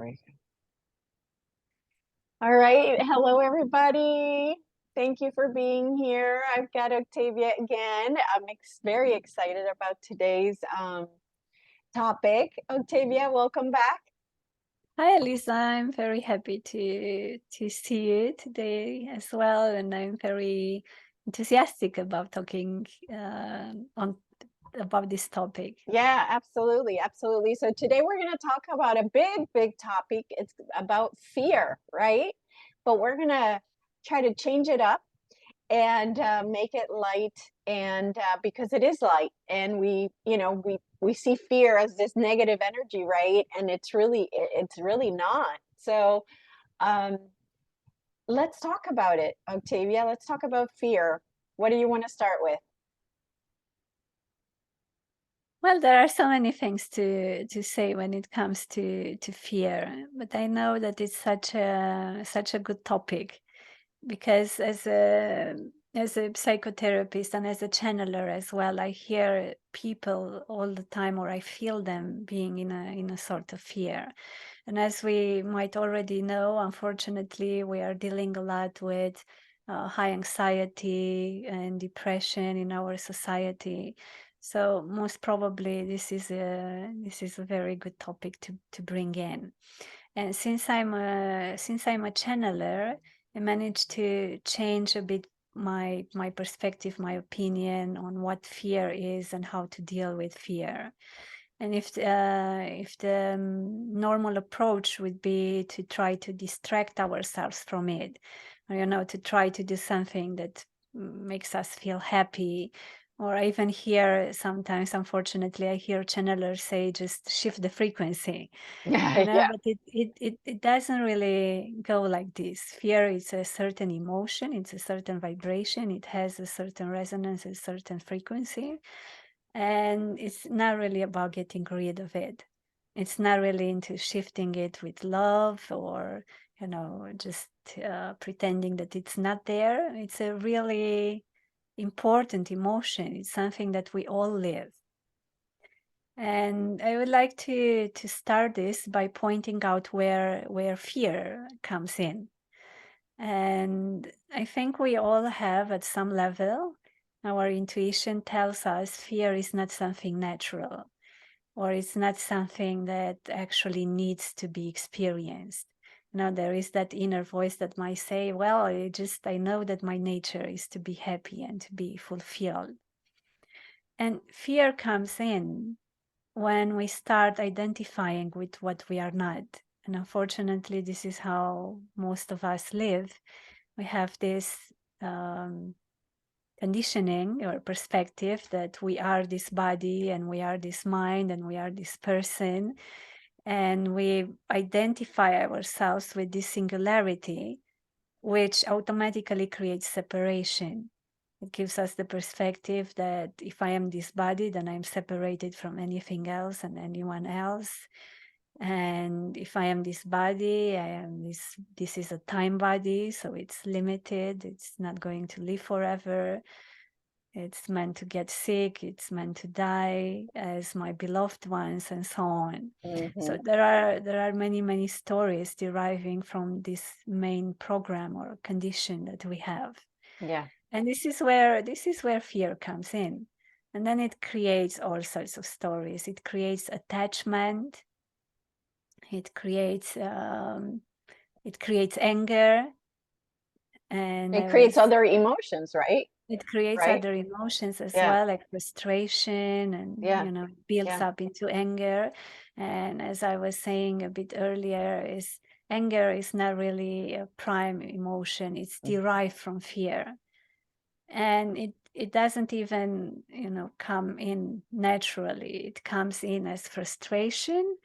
Very good. All right. Hello, everybody. Thank you for being here. I've got Octavia again. I'm very excited about today's topic. Octavia, welcome back. Hi, Elisa. I'm very happy to see you today as well, and I'm very enthusiastic about talking on about this topic. Yeah, absolutely. Absolutely. So today we're going to talk about a big topic. It's about fear, right? But we're going to try to change it up and make it light, and because it is light, and we see fear as this negative energy, right? And it's really not. So um, let's talk about it, Octavia. Let's talk about fear. What do you want to start with? Well, there are so many things to say when it comes to fear, but I know that it's such a good topic because as a psychotherapist and as a channeler as well, I hear people all the time, or I feel them being in a sort of fear. And as we might already know, unfortunately, we are dealing a lot with high anxiety and depression in our society. So most probably, this is a very good topic to bring in. And since I'm a channeler, I managed to change a bit my perspective, my opinion on what fear is and how to deal with fear. And if the normal approach would be to try to distract ourselves from it, or, to try to do something that makes us feel happy, or I even hear sometimes, unfortunately, I hear channelers say just shift the frequency, Yeah. but it doesn't really go like this. Fear is a certain emotion, it's a certain vibration, it has a certain resonance, a certain frequency, and it's not really about getting rid of it. It's not really into shifting it with love or, just pretending that it's not there. It's a really important emotion. It's something that we all live. And I would like to start this by pointing out where fear comes in. And I think we all have at some level, our intuition tells us fear is not something natural, or it's not something that actually needs to be experienced. There is that inner voice that might say, well, I know that my nature is to be happy and to be fulfilled. And fear comes in when we start identifying with what we are not. And unfortunately, this is how most of us live. We have this conditioning or perspective that we are this body and we are this mind and we are this person. And we identify ourselves with this singularity, which automatically creates separation. It gives us the perspective that if I am this body, then I'm separated from anything else and anyone else. And if I am this body, this is a time body, so it's limited, it's not going to live forever. It's meant to get sick, it's meant to die as my beloved ones, and so on. Hmm. So there are many stories deriving from this main program or condition that we have. Yeah. And this is where fear comes in. And then it creates all sorts of stories. It creates attachment, it creates anger, and It creates other emotions, right? it creates Right. other emotions as Yeah. well, like frustration, and Yeah. it builds Yeah. up into anger. And as I was saying a bit earlier, is anger is not really a prime emotion. It's derived from fear. And it doesn't even, come in naturally. It comes in as frustration,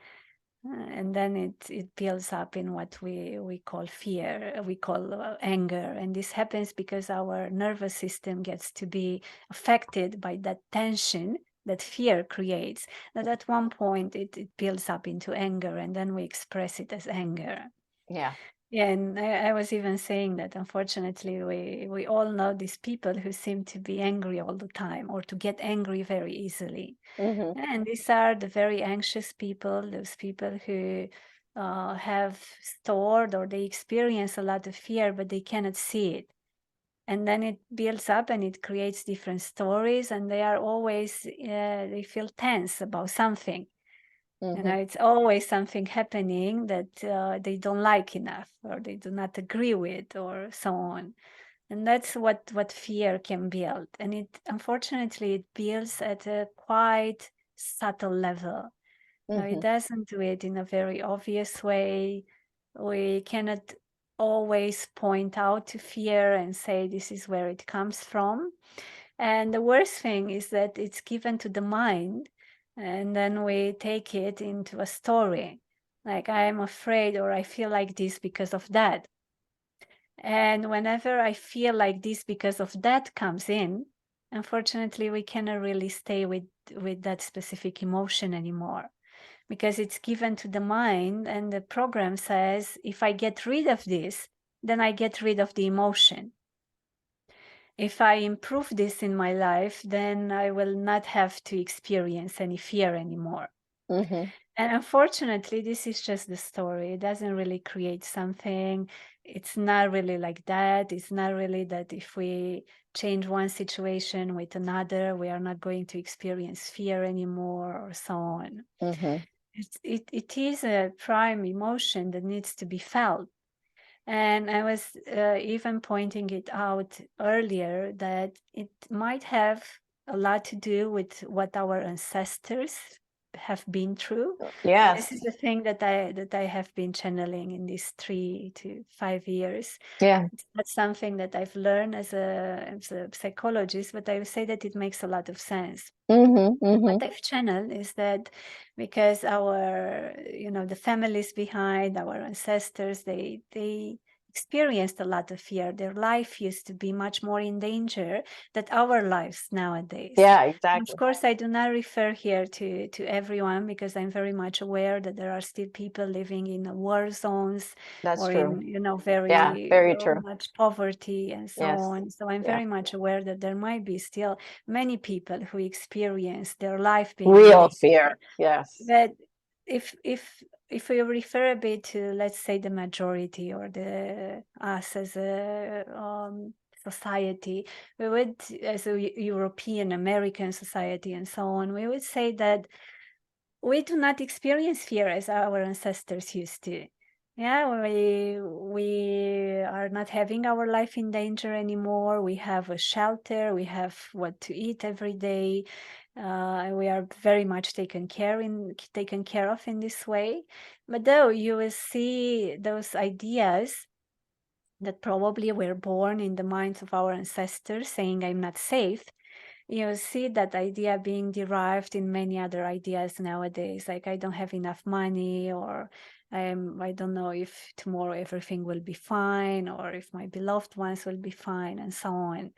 and then it builds up in what we call fear, we call anger. And this happens because our nervous system gets to be affected by that tension that fear creates. That at one point it builds up into anger, and then we express it as anger. Yeah. Yeah, and I was even saying that unfortunately we all know these people who seem to be angry all the time, or to get angry very easily. Hmm. And these are the very anxious people, those people who have stored, or they experience a lot of fear, but they cannot see it. And then it builds up and it creates different stories, and they are always, they feel tense about something. It's always something happening that they don't like enough, or they do not agree with, or so on. And that's what fear can build. And it, unfortunately, it builds at a quite subtle level. Now, it doesn't do it in a very obvious way. We cannot always point out to fear and say this is where it comes from. And the worst thing is that it's given to the mind, and then we take it into a story. Like, I am afraid, or I feel like this because of that. And whenever I feel like this because of that comes in, unfortunately, we cannot really stay with that specific emotion anymore, because it's given to the mind, and the program says, if I get rid of this, then I get rid of the emotion. If I improve this in my life, then I will not have to experience any fear anymore. And unfortunately, this is just the story. It doesn't really create something. It's not really like that. It's not really that if we change one situation with another, we are not going to experience fear anymore, or so on. It is a prime emotion that needs to be felt. And I was even pointing it out earlier that it might have a lot to do with what our ancestors have been through. And this is Yes. the thing that I have been channeling in these 3 to 5 years. Yeah. It's not something that I've learned as a psychologist, but I would say that it makes a lot of sense. What I've channeled is that because our, the families behind our ancestors, they experienced a lot of fear. Their life used to be much more in danger than our lives nowadays. Yeah, And exactly. of course, I do not refer here to everyone, because I'm very much aware that there are still people living in war zones, That's or true. in, Yeah, very very true. much poverty and so Yes. on. So I'm Yeah. very much aware that there might be still many people who experience their life being in Real danger. fear. Yes. But if we refer a bit to, let's say, the majority, or the us as a society, we would, as a European American society and so on, we would say that we do not experience fear as our ancestors used to. Yeah, we are not having our life in danger anymore. We have a shelter. We have what to eat every day. We are very much taken care of in this way. But though you will see those ideas that probably were born in the minds of our ancestors, saying I'm not safe, you see that idea being derived in many other ideas nowadays, like I don't have enough money, or I don't know if tomorrow everything will be fine, or if my beloved ones will be fine, and so on.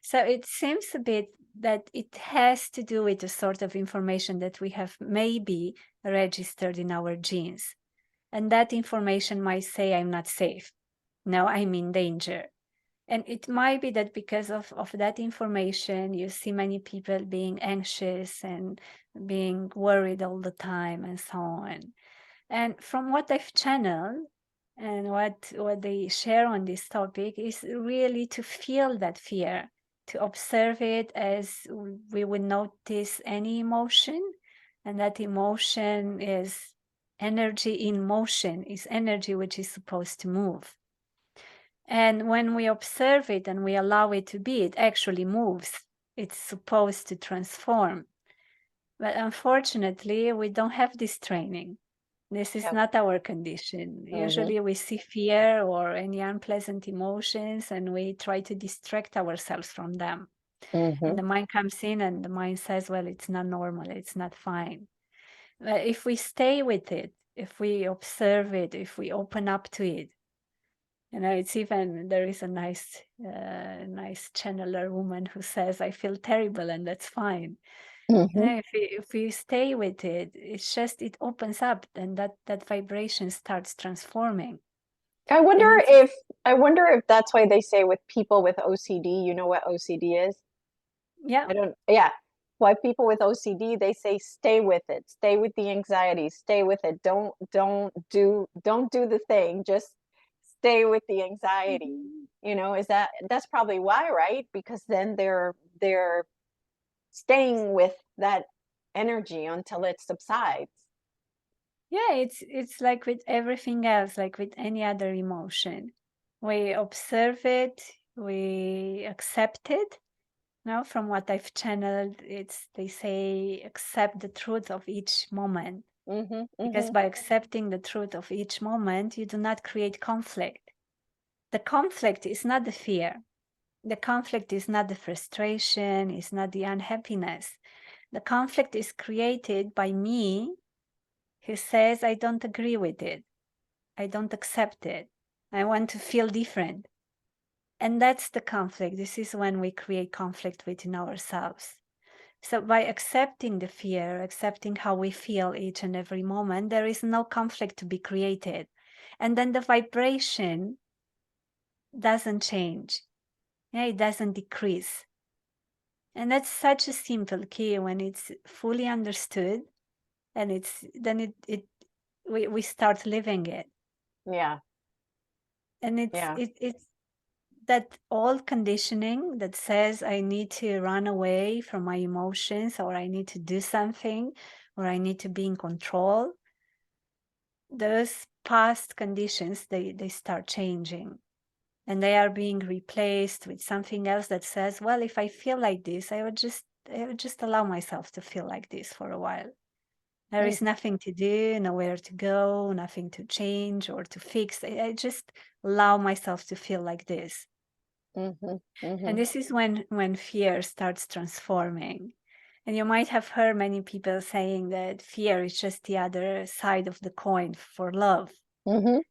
So it seems a bit that it has to do with the sort of information that we have maybe registered in our genes. And that information might say, I'm not safe. No, I'm in danger. And it might be that because of that information, you see many people being anxious and being worried all the time, and so on. And from what I've channeled, and what they share on this topic, is really to feel that fear, to observe it as we would notice any emotion. And that emotion is energy in motion, is energy which is supposed to move. And when we observe it and we allow it to be, it actually moves. It's supposed to transform. But unfortunately, we don't have this training. This is Yeah. not our condition. Usually we see fear or any unpleasant emotions, and we try to distract ourselves from them. And the mind comes in and the mind says, well, it's not normal, it's not fine. But if we stay with it, if we observe it, if we open up to it, it's even, there is a nice channeler woman who says, I feel terrible, and that's fine. If we stay with it, it's just, it opens up, and that vibration starts transforming. I And wonder it's, if that's why they say with people with OCD, you know what OCD is? yeah, I don't, yeah. why people with OCD, they say stay with it, stay with the anxiety, stay with it. Don't do the thing, just stay with the anxiety. Mhm. You know, that's probably why, right? Because then they're staying with that energy until it subsides. Yeah, it's like with everything else, like with any other emotion. We observe it, we accept it. Now, from what I've channeled, it's they say accept the truth of each moment. Mhm, Because mhm. by accepting the truth of each moment, you do not create conflict. The conflict is not the fear. The conflict is not the frustration, is not the unhappiness. The conflict is created by me who says, I don't agree with it. I don't accept it. I want to feel different. And that's the conflict. This is when we create conflict within ourselves. So by accepting the fear, accepting how we feel each and every moment, there is no conflict to be created. And then the vibration doesn't change. Yeah, it doesn't decrease. And that's such a simple key when it's fully understood and it's then we start living it. Yeah, And yeah. it's that old conditioning that says I need to run away from my emotions or I need to do something or I need to be in control. Those past conditions they start changing and they are being replaced with something else that says, well, if I feel like this, I would just allow myself to feel like this for a while. There Mm, is nothing to do, nowhere to go, nothing to change or to fix. I just allow myself to feel like this. mhm, And mhm. this is when fear starts transforming. And you might have heard many people saying that fear is just the other side of the coin for love. Mhm.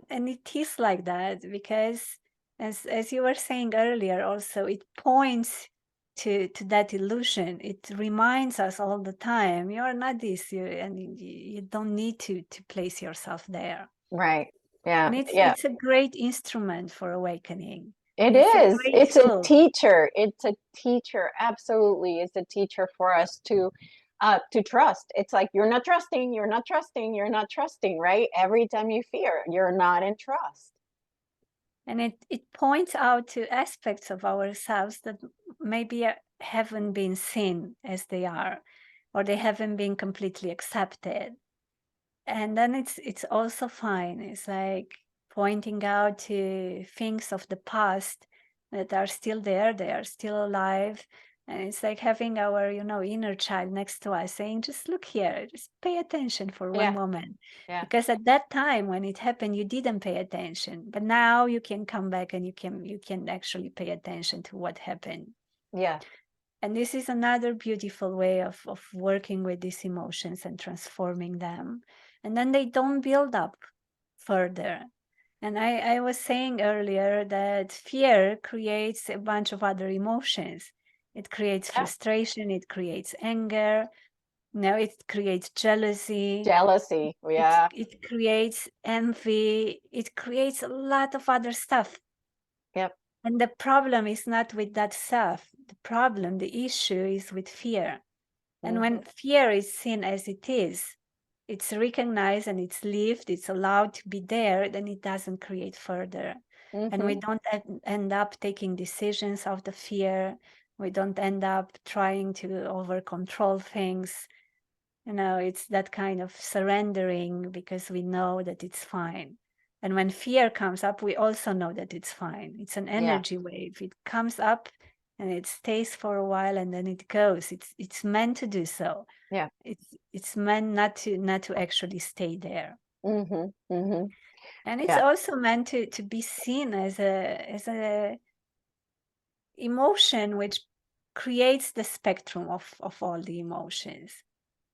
And it is like that because as you were saying earlier also, it points to that illusion. It reminds us all the time, you're not this, and you don't need to place yourself there. Right. Yeah, And it's yeah. it's a great instrument for awakening. It And it's a is. great It's a tool. teacher. It's a teacher. Absolutely, it's a teacher for us to trust. It's like you're not trusting, you're not trusting, you're not trusting, right? Every time you fear, you're not in trust. And it points out to aspects of ourselves that maybe haven't been seen as they are, or they haven't been completely accepted. And then it's also fine. It's like pointing out to things of the past that are still there, they are still alive. And it's like having our, inner child next to us saying, just look here, just pay attention for one Yeah, moment. yeah, Because at that time when it happened, you didn't pay attention. But now you can come back and you can actually pay attention to what happened. yeah, And this is another beautiful way of working with these emotions and transforming them. And then they don't build up further. And I was saying earlier that fear creates a bunch of other emotions. It creates yeah. frustration, it creates anger, it creates jealousy, Jealousy. it, Yeah, it creates envy, it creates a lot of other stuff. yep. And the problem is not with that stuff. The problem, the issue is with fear. And Mhm, when fear is seen as it is, it's recognized and it's lived, it's allowed to be there, then it doesn't create further. And we mhm. don't end up taking decisions of the fear. We don't end up trying to over control things. It's that kind of surrendering because we know that it's fine. And when fear comes up, we also know that it's fine. It's an Yeah, energy wave. It comes up and it stays for a while and then it goes. It's meant to do so. yeah. It's meant not to actually stay there. Mhm, mhm. And it's Yeah, also meant to be seen as a emotion which creates the spectrum of all the emotions.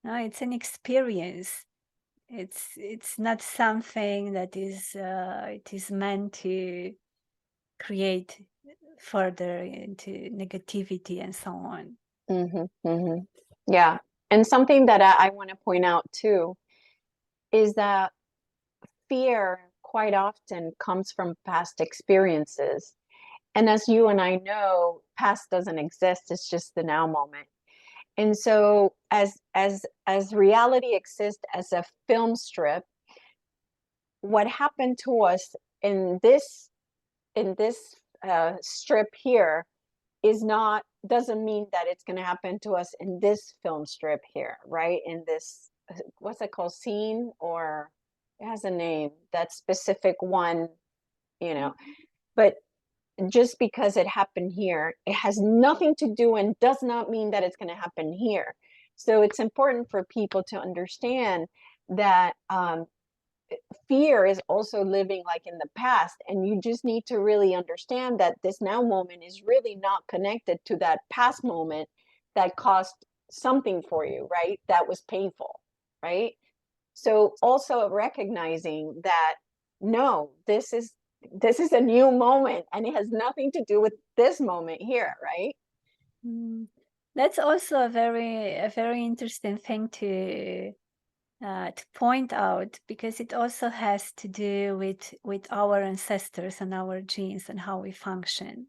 No, it's an experience. It's not something that it is meant to create further into negativity and so on. mhm, mhm. Yeah. And something that I want to point out too is that fear quite often comes from past experiences. And as you and I know, past doesn't exist, it's just the now moment. And so as reality exists as a film strip, what happened to us in this strip here is not doesn't mean that it's going to happen to us in this film strip here, right? In this, what's it called, scene, or it has a name, that specific one, you know. But just because it happened here, it has nothing to do and does not mean that it's going to happen here. So it's important for people to understand that fear is also living like in the past, and you just need to really understand that this now moment is really not connected to that past moment that caused something for you, right? That was painful, right? So also recognizing that, no, this is a new moment and it has nothing to do with this moment here, right? Mm. That's also a very interesting thing to point out, because it also has to do with our ancestors and our genes and how we function.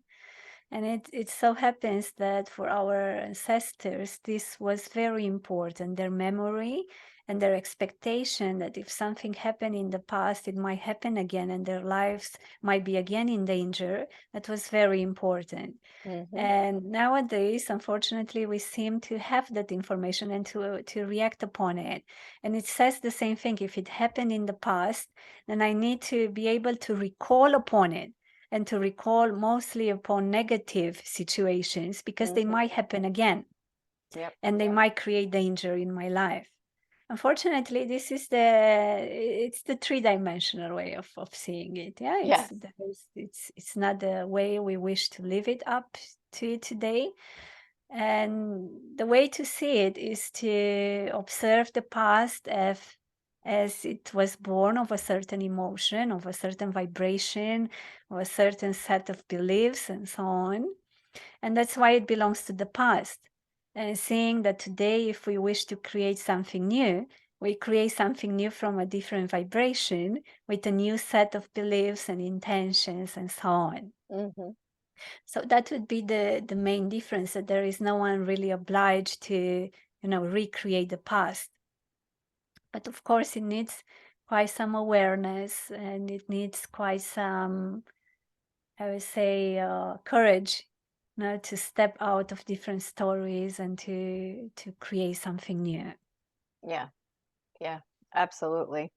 And it so happens that for our ancestors, this was very important, their memory and their expectation that if something happened in the past, it might happen again and their lives might be again in danger. That was very important. Mm-hmm. And nowadays, unfortunately, we seem to have that information and to react upon it. And it says the same thing. If it happened in the past, then I need to be able to recall upon it, and to recall mostly upon negative situations, because they Mm-hmm. might happen again Yep. and they might create danger in my life. Unfortunately, this is it's the three-dimensional way of seeing it. Yeah, Yes. it's not the way we wish to live it up to today. And the way to see it is to observe the past as it was born of a certain emotion, of a certain vibration, of a certain set of beliefs, and so on. And that's why it belongs to the past. And seeing that today, if we wish to create something new, we create something new from a different vibration with a new set of beliefs and intentions and so on. Mm-hmm. So that would be the main difference, that there is no one really obliged to, recreate the past. But of course, it needs quite some awareness, and it needs quite some, I would say, courage, to step out of different stories and to create something new. Yeah. Yeah. Absolutely.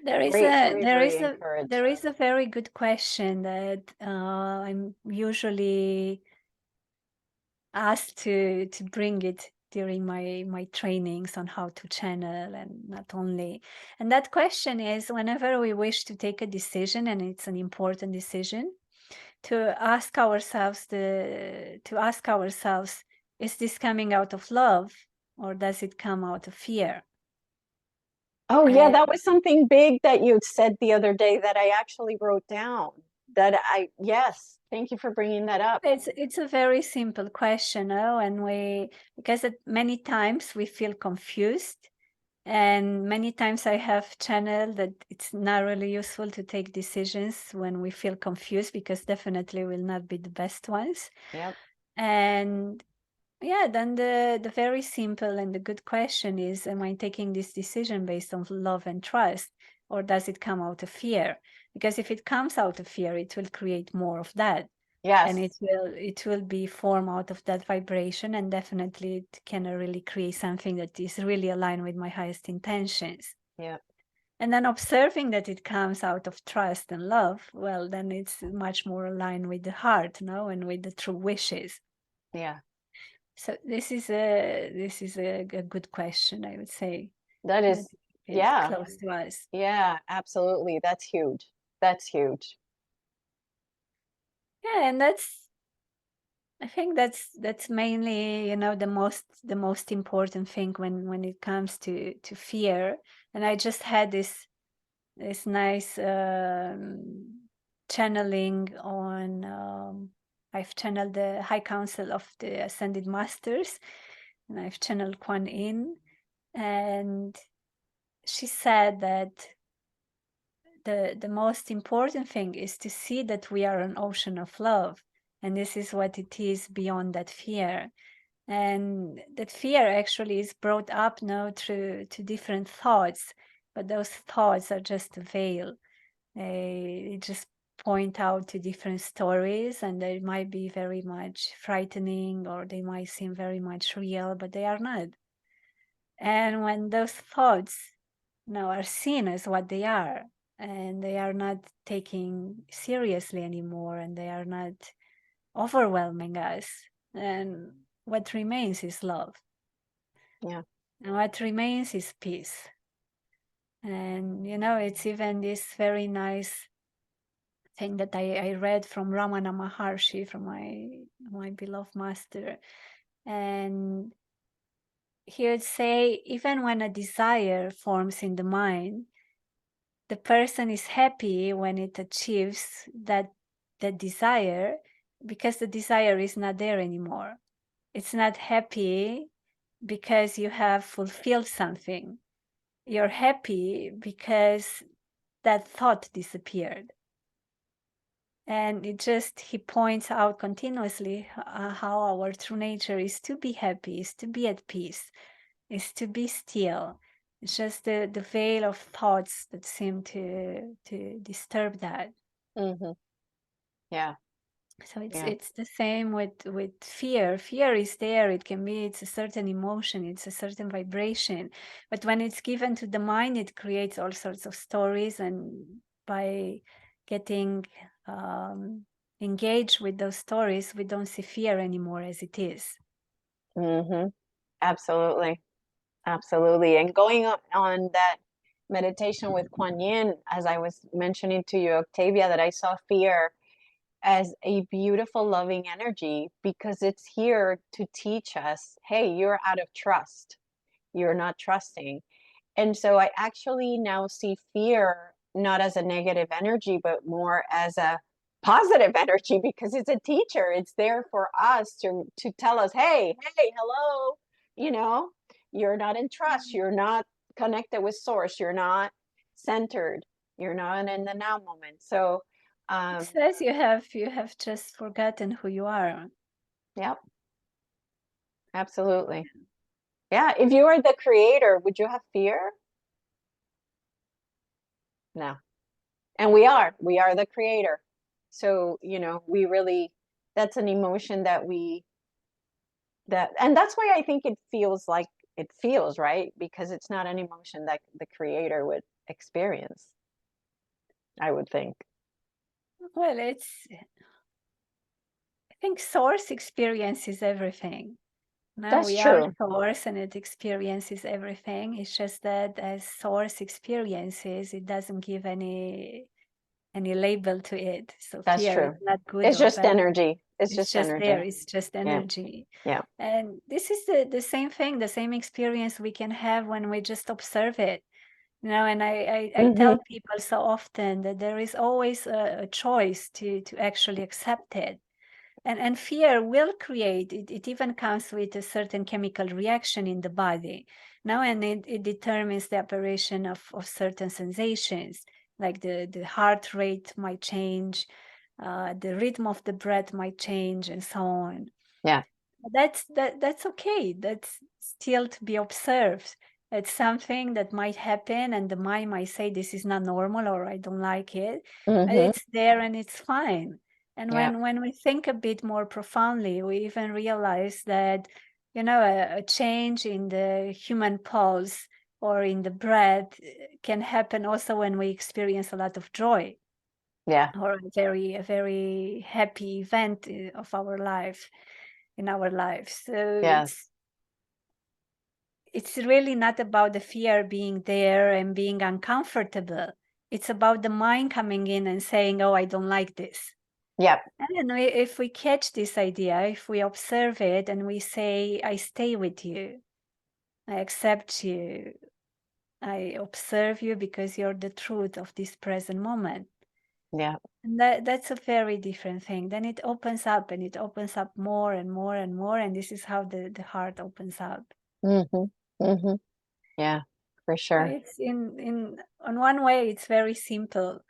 There is Great a there bravery is and a courage. there is a very good question that I'm usually asked to bring it during my trainings on how to channel, and not only. And that question is, whenever we wish to take a decision and it's an important decision, to ask ourselves, is this coming out of love, or does it come out of fear? Oh, yeah, And that was something big that you said the other day that I actually wrote down. Yes, thank you for bringing that up. it's a very simple question, and because many times we feel confused. And many times I have channeled that it's not really useful to take decisions when we feel confused, because definitely will not be the best ones. Yep. And yeah, then the very simple and the good question is, am I taking this decision based on love and trust, or does it come out of fear? Because if it comes out of fear, it will create more of that. And Yes. it will be formed out of that vibration, and definitely it can really create something that is really aligned with my highest intentions. Yeah. And then observing that it comes out of trust and love, well, then it's much more aligned with the heart, and with the true wishes. Yeah. So this is a good question, I would say. That That is, is yeah. close to us. Yeah, absolutely. That's huge. That's huge. Yeah, and I think that's mainly, the most important thing when it comes to fear. And I just had this nice channeling on. I've channeled the High Council of the Ascended Masters, and I've channeled Kuan Yin, and she said that the most important thing is to see that we are an ocean of love, and this is what it is beyond that fear. And that fear actually is brought up now through to different thoughts, but those thoughts are just a veil. They just point out to different stories, and they might be very much frightening, or they might seem very much real, but they are not. And when those thoughts now are seen as what they are, and they are not taken seriously anymore, and they are not overwhelming us, and what remains is love. Yeah. And what remains is peace. And it's even this very nice thing that I read from Ramana Maharshi, from my beloved master. And he would say, even when a desire forms in the mind, the person is happy when it achieves that desire, because the desire is not there anymore. It's not happy because you have fulfilled something. You're happy because that thought disappeared. And he points out continuously how our true nature is to be happy, is to be at peace, is to be still. It's just the veil of thoughts that seem to disturb that. Mm-hmm. Yeah. So it's Yeah. it's the same with fear. Fear is there. It's a certain emotion, it's a certain vibration. But when it's given to the mind, it creates all sorts of stories. And by getting um, engaged with those stories, we don't see fear anymore as it is. Mm-hmm. Absolutely. Absolutely. And going on that meditation with Kuan Yin, as I was mentioning to you, Octavia, that I saw fear as a beautiful, loving energy because it's here to teach us, hey, you're out of trust. You're not trusting. And so I actually now see fear not as a negative energy, but more as a positive energy because it's a teacher. It's there for us to tell us, hey, hello, you know, you're not in trust. You're not connected with source. You're not centered. You're not in the now moment. So, It um, says you have just forgotten who you are. yep, absolutely. Yeah. If you were the creator, would you have fear? No. And we are the creator. So we really, that's an emotion and that's why I think it feels like it feels right, because it's not an emotion that the creator would experience, I would think. Well, I think source experiences everything. Now That's we are true. source and it experiences everything. It's just that as source experiences, it doesn't give any label to it. So That's fear is true. not good It's or just bad. energy. It's It's just just there. energy. It's just Yeah. energy. Yeah. And this is the same thing, the same experience we can have when we just observe it. And I tell Hmm. people so often that there is always a choice to actually accept it. And fear will create it even comes with a certain chemical reaction in the body now, and it determines the apparition of certain sensations, like the heart rate might change, the rhythm of the breath might change, and so on. Yeah. That's okay. That's still to be observed. It's something that might happen, and the mind might say this is not normal or I don't like it. But Hmm. it's there and it's fine. And Yeah. when we think a bit more profoundly, we even realize that a change in the human pulse or in the breath can happen also when we experience a lot of joy Yeah. or a very happy event of our life in our lives. So Yes. it's really not about the fear being there and being uncomfortable. It's about the mind coming in and saying, "Oh, I don't like this." Yep. And if we catch this idea, if we observe it and we say, "I stay with you, I accept you, I observe you because you're the truth of this present moment." Yeah. And that's a very different thing. Then it opens up and it opens up more and more and more. And this is how the heart opens up. Hmm. Hmm. Yeah, for So sure. it's in on one way, it's very simple.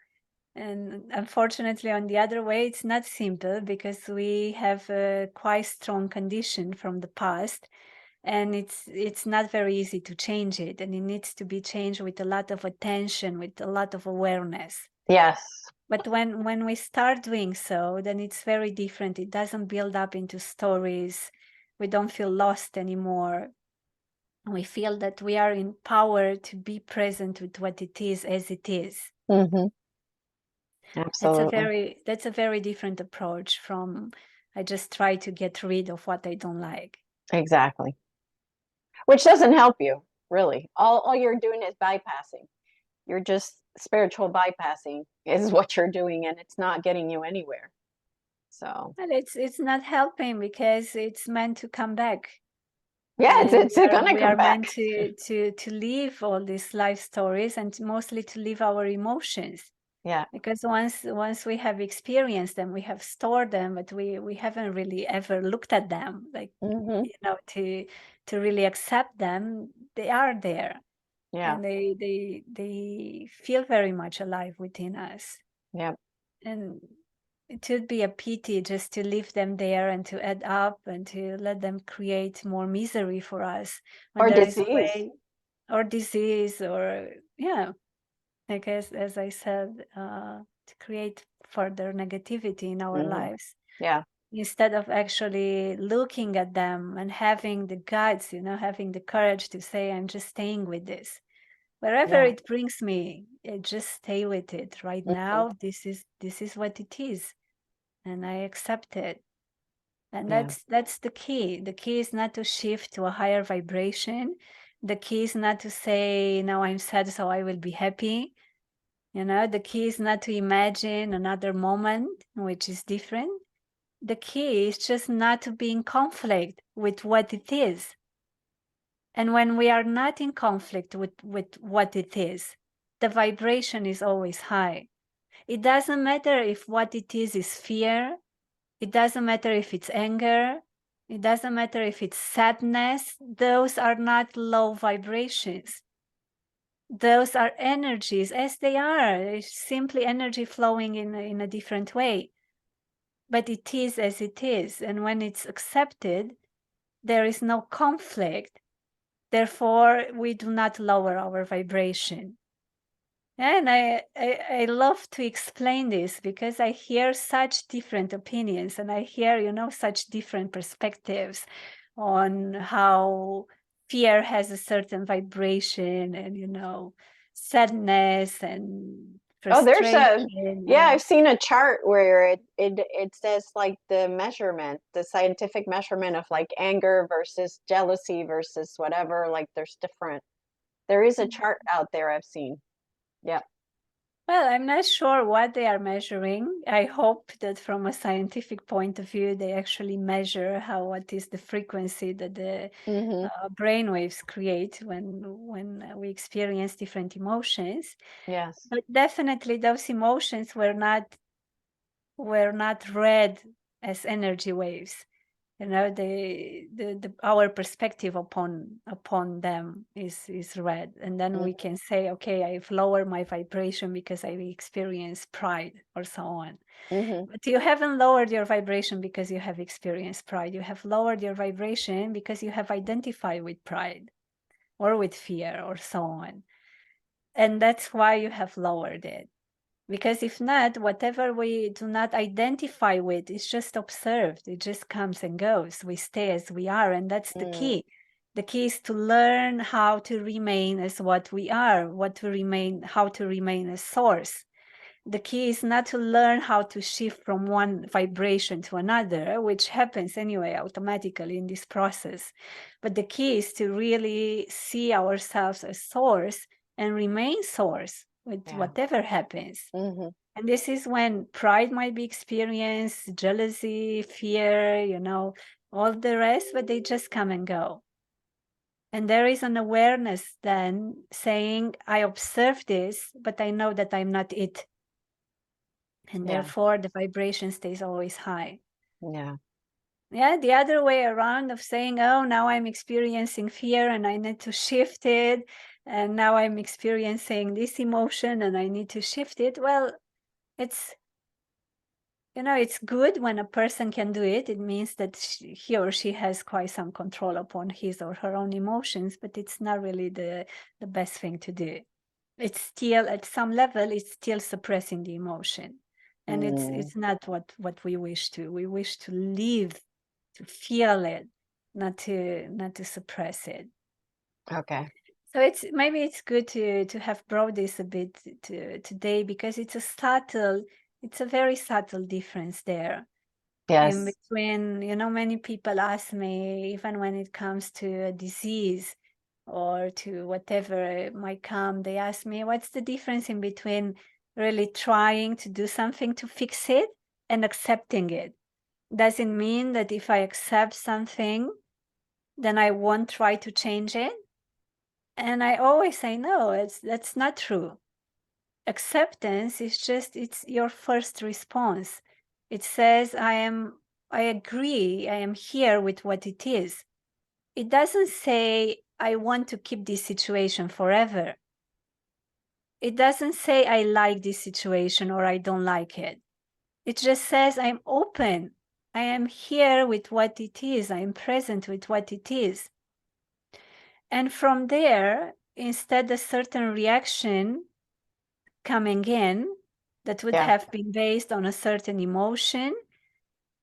And unfortunately, on the other way, it's not simple because we have a quite strong condition from the past, and it's not very easy to change it, and it needs to be changed with a lot of attention, with a lot of awareness. Yes. But when we start doing so, then it's very different. It doesn't build up into stories. We don't feel lost anymore. We feel that we are in power to be present with what it is as it is. Mm-hmm. Absolutely. That's a very different approach from I just try to get rid of what I don't like. Exactly. Which doesn't help you, really. All you're doing is bypassing. You're just spiritual bypassing is what you're doing, and it's not getting you anywhere. So And it's not helping because it's meant to come back. yeah, And it's gonna we come are back. meant to live all these life stories and mostly to live our emotions. Yeah. Because once we have experienced them, we have stored them, but we haven't really ever looked at them, like, Mm-hmm. to really accept them. They are there, Yeah. and they feel very much alive within us. Yeah. And it would be a pity just to leave them there and to add up and to let them create more misery for us when Or there is a disease. way, or disease, or yeah, like as I said, to create further negativity in our Mm-hmm. lives Yeah. instead of actually looking at them and having the guts, having the courage to say, I'm just staying with this. Wherever Yeah. it brings me, just stay with it. Right Mm-hmm. now, this is what it is, and I accept it. And Yeah. that's the key. The key is not to shift to a higher vibration. The key is not to say, now I'm sad, so I will be happy. The key is not to imagine another moment which is different. The key is just not to be in conflict with what it is. And when we are not in conflict with what it is, the vibration is always high. It doesn't matter if what it is fear. It doesn't matter if it's anger. It doesn't matter if it's sadness. Those are not low vibrations. Those are energies as they are. It's simply energy flowing in a different way. But it is as it is. And when it's accepted, there is no conflict. Therefore, we do not lower our vibration. And I love to explain this because I hear such different opinions and I hear, such different perspectives on how fear has a certain vibration and, sadness and Oh, there's frustration, a yeah, I've seen a chart where it says like the measurement, the scientific measurement of like anger versus jealousy versus whatever, like there is a chart out there I've seen. Yeah. Well, I'm not sure what they are measuring. I hope that from a scientific point of view, they actually measure what is the frequency that the Mm-hmm. brain waves create when we experience different emotions. Yes. But definitely, those emotions were not read as energy waves. Our perspective upon them is read, and then we Mm-hmm. can say, okay, I've lowered my vibration because I experienced pride or so on. Mm-hmm. But you haven't lowered your vibration because you have experienced pride. You have lowered your vibration because you have identified with pride or with fear or so on, and that's why you have lowered it. Because if not, whatever we do not identify with is just observed. It just comes and goes. We stay as we are, and that's the Mm. key. The key is to learn how to remain as what we are, how to remain as source. The key is not to learn how to shift from one vibration to another, which happens anyway automatically in this process. But the key is to really see ourselves as source and remain source with Yeah. whatever happens. Mm-hmm. And this is when pride might be experienced, jealousy, fear, all the rest, but they just come and go. And there is an awareness then saying, I observe this, but I know that I'm not it. And Yeah. therefore the vibration stays always high. Yeah. Yeah, the other way around of saying, oh, now I'm experiencing fear and I need to shift it. And now I'm experiencing this emotion and I need to shift it. Well, it's, it's good when a person can do it. It means that he or she has quite some control upon his or her own emotions, but it's not really the best thing to do. It's still, at some level, it's still suppressing the emotion. And it's not what we wish to. We wish to live, to feel it, not to suppress it. Okay. So maybe it's good to have brought this a bit today, because it's a very subtle difference there in Yes. between. Many people ask me, even when it comes to a disease or to whatever it might come, they ask me, what's the difference in between really trying to do something to fix it and accepting it? Does it mean that if I accept something, then I won't try to change it? And I always say, no, that's not true. Acceptance is just, it's your first response. It says, I agree, I am here with what it is. It doesn't say, I want to keep this situation forever. It doesn't say, I like this situation or I don't like it. It just says, I'm open. I am here with what it is. I am present with what it is. And from there, instead a certain reaction coming in that would Yeah. have been based on a certain emotion,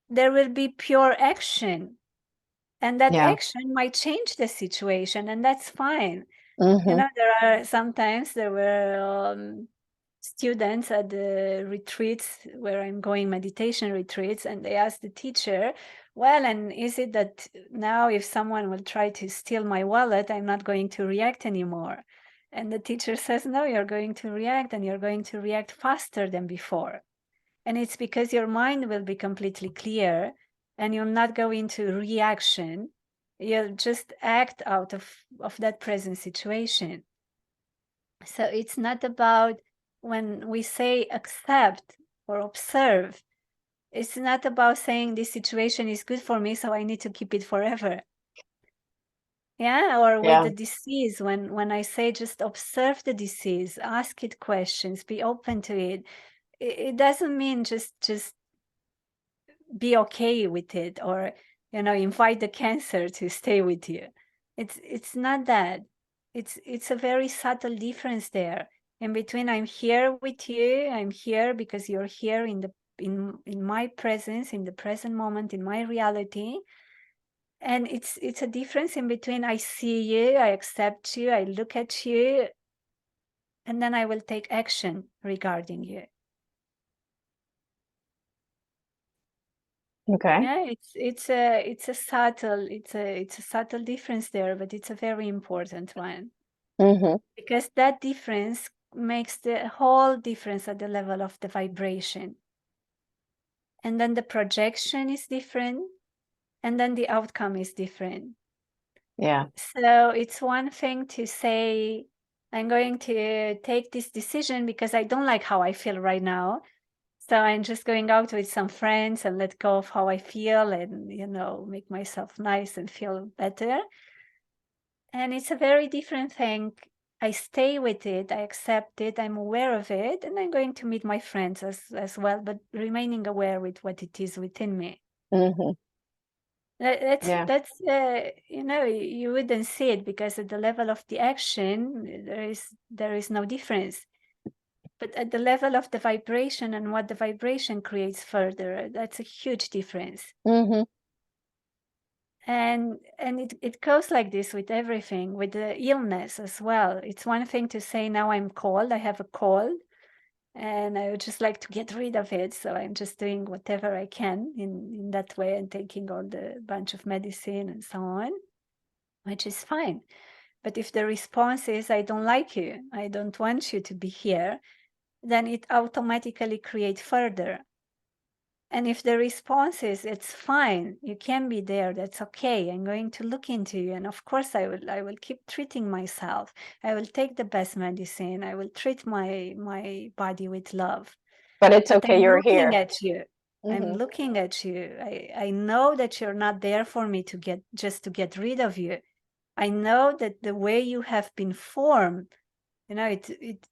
there will be pure action. And that Yeah. action might change the situation, and that's fine. Mm-hmm. There were students at the retreats where I'm going, meditation retreats, and they asked the teacher, well, and is it that now if someone will try to steal my wallet, I'm not going to react anymore? And the teacher says, no, you're going to react, and you're going to react faster than before. And it's because your mind will be completely clear and you'll not go into reaction. You'll just act out of that present situation. So it's not about, when we say accept or observe, it's not about saying this situation is good for me, so I need to keep it forever. Yeah, or with Yeah. the disease, when I say just observe the disease, ask it questions, be open to it. It doesn't mean just be okay with it, or invite the cancer to stay with you. It's not that. It's a very subtle difference there in between. I'm here with you, I'm here because you're here in my presence, in the present moment, in my reality. And it's a difference in between, I see you, I accept you, I look at you, and then I will take action regarding you. Okay. Yeah, it's a subtle difference there, but it's a very important one, Mm-hmm. because that difference makes the whole difference at the level of the vibration. And then the projection is different, and then the outcome is different. Yeah. So it's one thing to say, I'm going to take this decision because I don't like how I feel right now. So I'm just going out with some friends and let go of how I feel and, make myself nice and feel better. And it's a very different thing. I stay with it, I accept it, I'm aware of it, and I'm going to meet my friends as well, but remaining aware with what it is within me. Mm-hmm. Yeah. That's you wouldn't see it, because at the level of the action, there is no difference. But at the level of the vibration and what the vibration creates further, that's a huge difference. Mm-hmm. And it goes like this with everything, with the illness as well. It's one thing to say, now I'm cold, I have a cold, and I would just like to get rid of it. So I'm just doing whatever I can in that way, and taking all the bunch of medicine and so on, which is fine. But if the response is, I don't like you, I don't want you to be here, then it automatically creates further. And if the response is, it's fine, you can be there, that's okay, I'm going to look into you, and of course I will keep treating myself, I will take the best medicine, I will treat my body with love. But it's But okay, I'm you're looking here. at you. I'm Mm-hmm. looking at you. I know that you're not there for me to get rid of you. I know that the way you have been formed You know,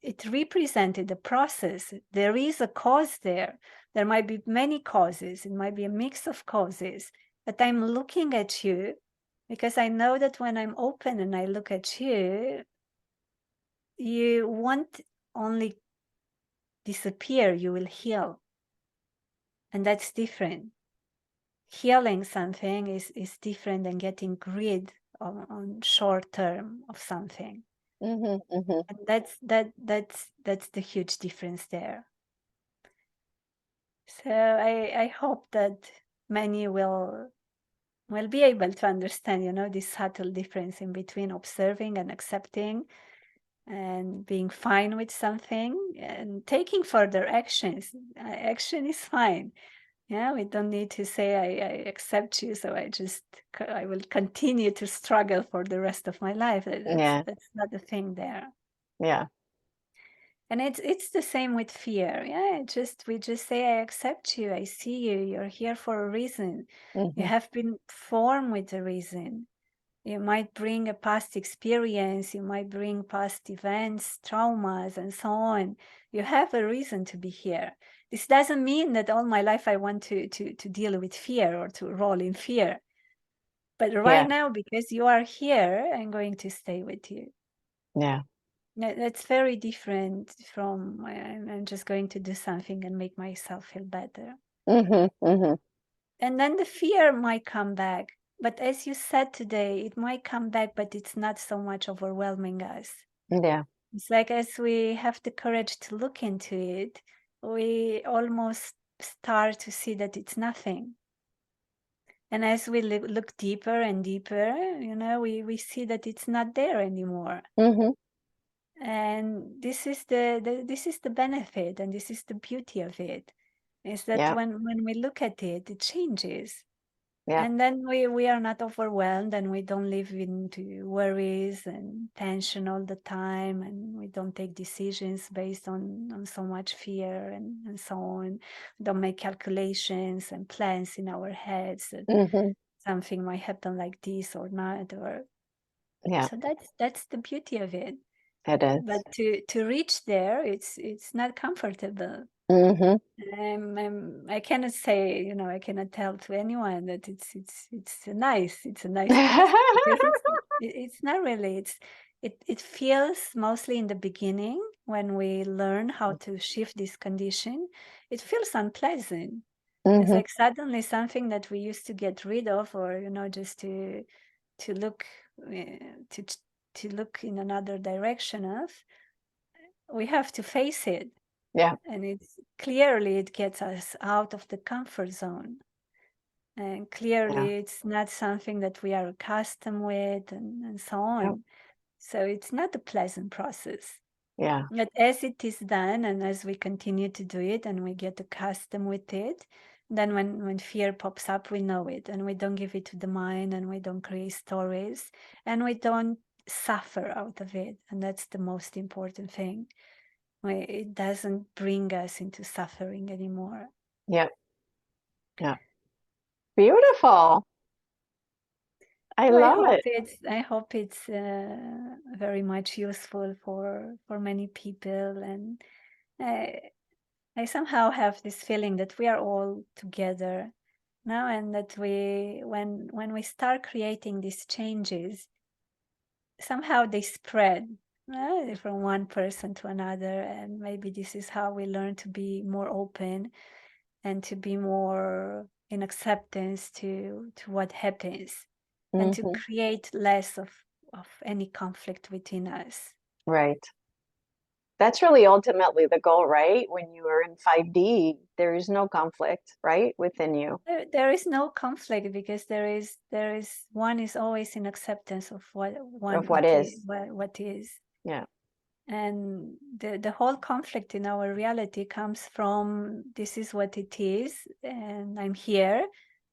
it represented a process. There is a cause there. There might be many causes. It might be a mix of causes. But I'm looking at you because I know that when I'm open and I look at you, you won't only disappear, you will heal. And that's different. Healing something is different than getting rid on short term of something. Mm-hmm, mm-hmm. And that's the huge difference there. So I hope that many will be able to understand, you know, this subtle difference in between observing and accepting and being fine with something and taking further actions. Action is fine. Yeah, we don't need to say I accept you, so I will continue to struggle for the rest of my life. Yeah, That's not the thing there. yeah. And it's the same with fear. Yeah, we just say I accept you, I see you, you're here for a reason. You Mm-hmm. have been formed with a reason. You might bring a past experience, you might bring past events, traumas, and so on. You have a reason to be here. This doesn't mean that all my life I want to deal with fear or to roll in fear. But right Yeah, now, because you are here, I'm going to stay with you. yeah. That's very different from I'm just going to do something and make myself feel better. Mm-hmm, mm-hmm. And then the fear might come back. But as you said today, it might come back, but it's not so much overwhelming us. Yeah. It's like as we have the courage to look into it, we almost start to see that it's nothing. And as we look deeper and deeper, you know, we see that it's not there anymore. Mm-hmm. And this is this is the benefit and this is the beauty of it, is that Yeah, when we look at it, it changes. yeah. And then we are not overwhelmed and we don't live into worries and tension all the time and we don't take decisions based on so much fear and so on. We don't make calculations and plans in our heads that Mm-hmm. something might happen like this or not, or Yeah, so that's the beauty of it. it is. But to reach there, it's not comfortable. Mm-hmm. I cannot say, you know, I cannot tell to anyone that it's a nice process because it's not really. It feels mostly in the beginning when we learn how to shift this condition, it feels unpleasant. It's Mm-hmm. like suddenly something that we used to get rid of, or you know, just to look to to look in another direction of, we have to face it. Yeah, And it's clearly it gets us out of the comfort zone. And yeah, clearly it's not something that we are accustomed with and so yeah, on. So it's not a pleasant process. yeah. But as it is done and as we continue to do it and we get accustomed with it, then when fear pops up, we know it and we don't give it to the mind and we don't create stories and we don't suffer out of it. And that's the most important thing. It doesn't bring us into suffering anymore. Yeah, yeah. Beautiful. I So love it. I hope it's very much useful for many people, and I, I somehow have this feeling that we are all together now, and that when we start creating these changes, somehow they spread from one person to another, and maybe this is how we learn to be more open and to be more in acceptance to what happens and to Mm-hmm. create less of any conflict within us. Right. That's really ultimately the goal, right? When you are in 5D, there is no conflict, right, within you There is no conflict because there is one is always in acceptance of what of one what it is, is. what is. Yeah. And the whole conflict in our reality comes from this is what it is, and I'm here.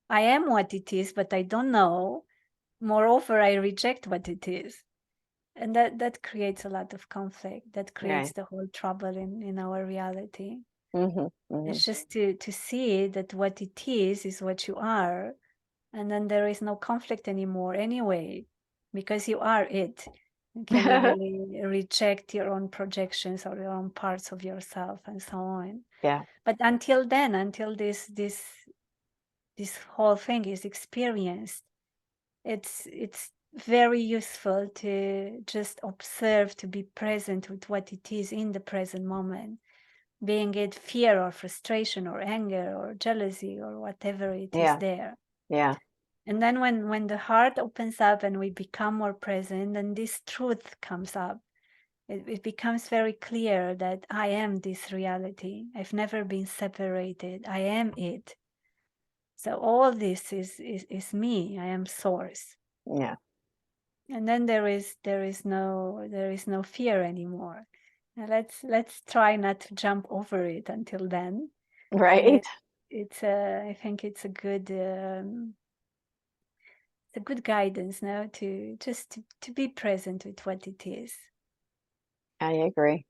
I am what it is, but I don't know. Moreover, I reject what it is. And that creates a lot of conflict. That Right. creates the whole trouble in our reality. Mm-hmm. Mm-hmm. It's just to see that what it is what you are, and then there is no conflict anymore anyway, because you are it. Can easily reject your own projections or your own parts of yourself and so on. Yeah. But until then, until this whole thing is experienced, it's very useful to just observe, to be present with what it is in the present moment, being it fear or frustration or anger or jealousy or whatever it is Yeah. there. Yeah. And then when the heart opens up and we become more present, and this truth comes up, it becomes very clear that I am this reality. I've never been separated. I am it. So all this is me. I am source. Yeah. And then there is no fear anymore. Now let's try not to jump over it until then. And Right. I think it's a good guidance now to just to be present with what it is. I agree.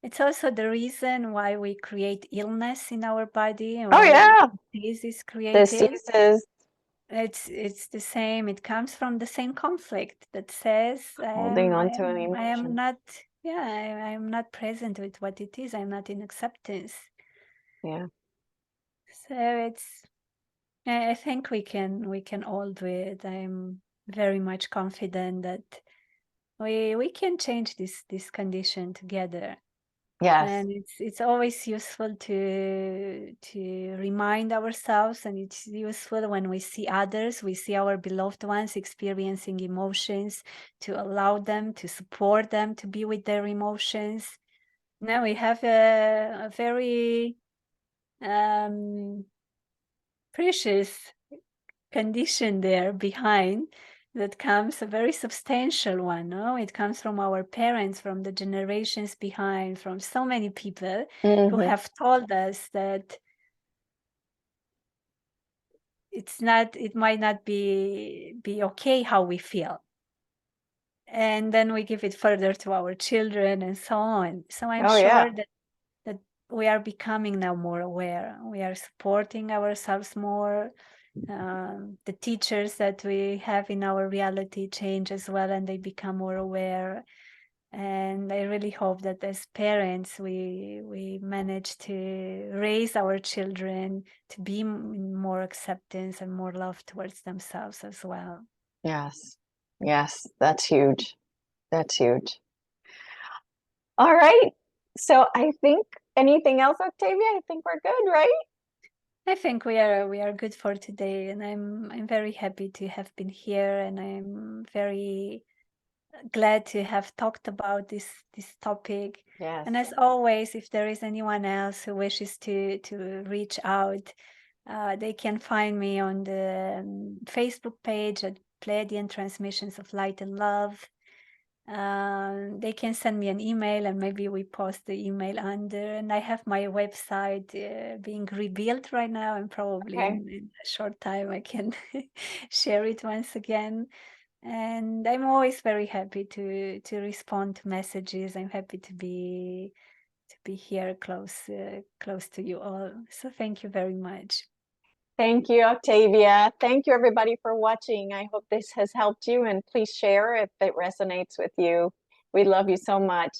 It's also the reason why we create illness in our body, Oh why yeah. disease is created. Diseases, It's the same. It comes from the same conflict that says holding on to an I am emotion. not, yeah, I am not present with what it is. I'm not in acceptance. Yeah. So I think we can all do it. I'm very much confident that we can change this condition together. Yes. And it's always useful to remind ourselves, and it's useful when we see others, we see our beloved ones experiencing emotions, to allow them, to support them, to be with their emotions. Now we have a very um, precious condition there behind, that comes, a very substantial one. No, it comes from our parents, from the generations behind, from so many people who Hmm. have told us that it might not be okay how we feel, and then we give it further to our children and so on. So I'm Oh yeah. sure that we are becoming now more aware. We are supporting ourselves more. The teachers that we have in our reality change as well, and they become more aware. And I really hope that as parents, we manage to raise our children to be in more acceptance and more love towards themselves as well. Yes. Yes. That's huge. That's huge. All right. So I think anything else, Octavia? I think we're good, right? I think we are good for today, and I'm very happy to have been here, and I'm very glad to have talked about this topic. Yes. And as always, if there is anyone else who wishes to reach out, they can find me on the Facebook page at Pleiadian Transmissions of Light and Love. They can send me an email, and maybe we post the email under. And I have my website being rebuilt right now, and probably Okay. in a short time I can share it once again. And I'm always very happy to respond to messages. I'm happy to be here close to you all. So thank you very much. Thank you, Octavia. Thank you, everybody, for watching. I hope this has helped you, and please share if it resonates with you. We love you so much.